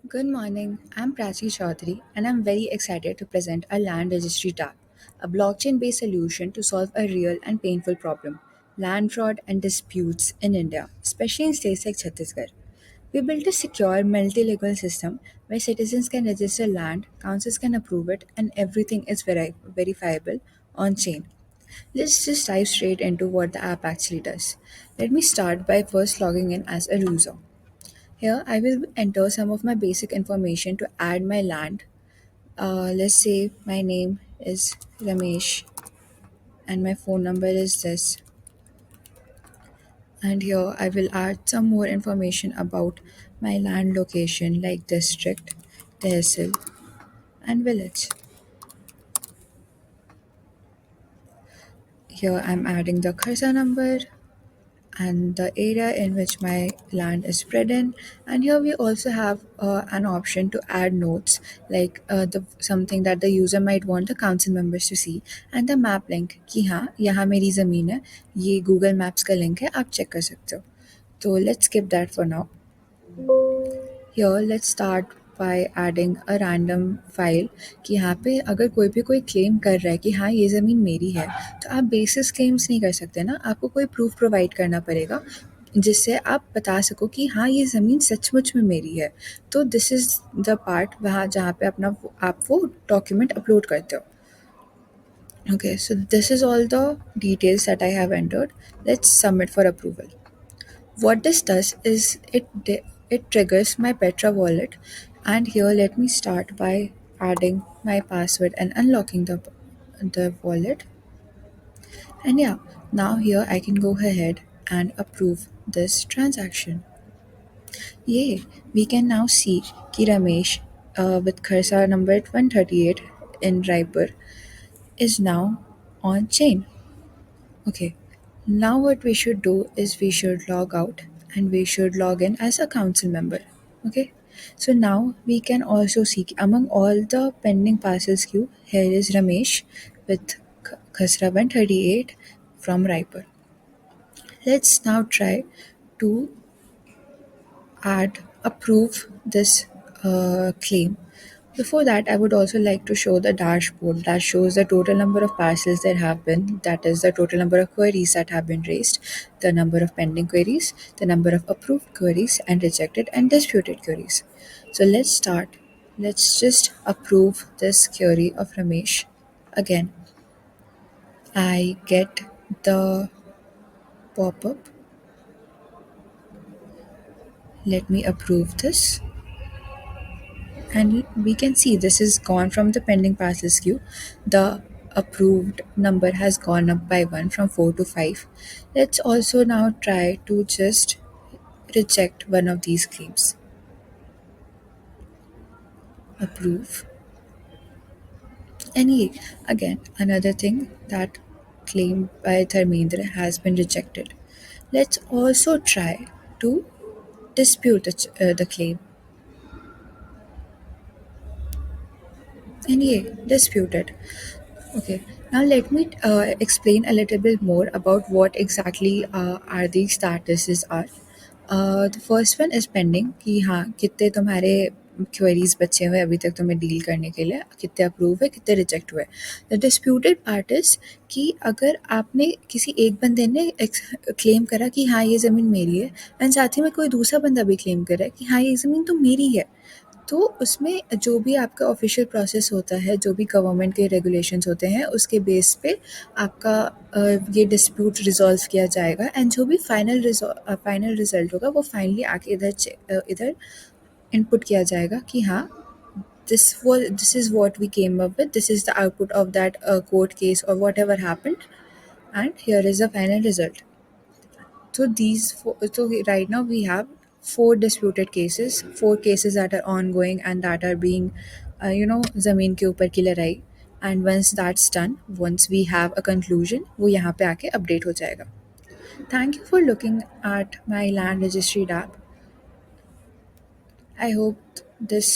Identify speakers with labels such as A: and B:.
A: Good morning. I'm Prachi Chaudhary and I'm very excited to present a land registry tab, a blockchain based solution to solve a real and painful problem land fraud and disputes in India, especially in states like Chhattisgarh. We built a secure, multi legal system where citizens can register land, councils can approve it, and everything is verifiable on chain. Let's just dive straight into what the app actually does. Let me start by first logging in as a user. Here, I will enter some of my basic information to add my land. Let's say my name is Ramesh and my phone number is this. And here, I will add some more information about my land location like district, tehsil, and village. Here, I'm adding the Kharsa number and the area in which my land is spread in. And here we also have an option to add notes like the something that the user might want the council members to see and the map link कि हाँ यहाँ मेरी ज़मीन है ये Google maps का link है आप चेक कर सकते हो तो let's skip that for now. Here let's start by adding a random file कि यहाँ पे अगर कोई भी कोई क्लेम कर रहा है कि हाँ ये ज़मीन मेरी है तो आप बेसिस क्लेम्स नहीं कर सकते ना आपको कोई प्रूफ प्रोवाइड करना पड़ेगा जिससे आप बता सको कि हाँ ये ज़मीन सचमुच में मेरी है तो दिस इज़ द पार्ट वहाँ जहाँ पे अपना आप वो डॉक्यूमेंट अपलोड करते हो. Okay, so this is all the details that I have entered. Let's submit for approval. What this does is it triggers my Petra wallet, and here let me start by adding my password and unlocking the wallet. And yeah, now here I can go ahead and approve this transaction. Yay! We can now see कि Ramesh with cursor number 138 in Raipur is now on chain. Okay, now what we should do is we should log out and we should log in as a council member. Okay, so now we can also see among all the pending parcels queue, here is Ramesh with Khasra 138 from Raipur. Let's now try to add approve this claim. Before that, I would also like to show the dashboard that shows the total number of parcels there have been, that is, the total number of queries that have been raised, the number of pending queries, the number of approved queries, and rejected and disputed queries. So let's start. Let's just approve this query of Ramesh. Again, I get the pop up. Let me approve this. And we can see this is gone from the pending parcels queue. The approved number has gone up by 1 from 4 to 5. Let's also now try to just reject one of these claims. Approve. And again, another thing that claim by Dharmendra has been rejected. Let's also try to dispute the claim. And disputed. Okay, now let me explain a little bit more about what exactly are these statuses are. The first one is pending कि हाँ कितने तुम्हारे queries बचे हुए अभी तक तुम्हें deal करने के लिए कितने अप्रूव है कितने रिजेक्ट हुए. द डिस्प्यूटेड पार्ट इज कि अगर आपने किसी एक बंदे ने क्लेम करा कि हाँ ये ज़मीन मेरी है एंड साथ ही में कोई दूसरा बंदा भी क्लेम कर रहा है कि हाँ ये ज़मीन तो मेरी है तो उसमें जो भी आपका ऑफ़िशियल प्रोसेस होता है, जो भी गवर्नमेंट के रेगुलेशंस होते हैं, उसके बेस पे आपका ये डिस्प्यूट रिज़ॉल्व किया जाएगा एंड जो भी फाइनल रिज़ल्ट होगा वो फाइनली आके इधर इनपुट किया जाएगा कि हाँ, this is what we came up with, this is the output of that court case और whatever happened and here is the final result. So right now we have four disputed cases, four cases that are ongoing and that are being, ज़मीन के ऊपर की लड़ाई. And once that's done, once we have a conclusion, वो यहाँ पे आके update हो जाएगा. Thank you for looking at my land registry app. I hope this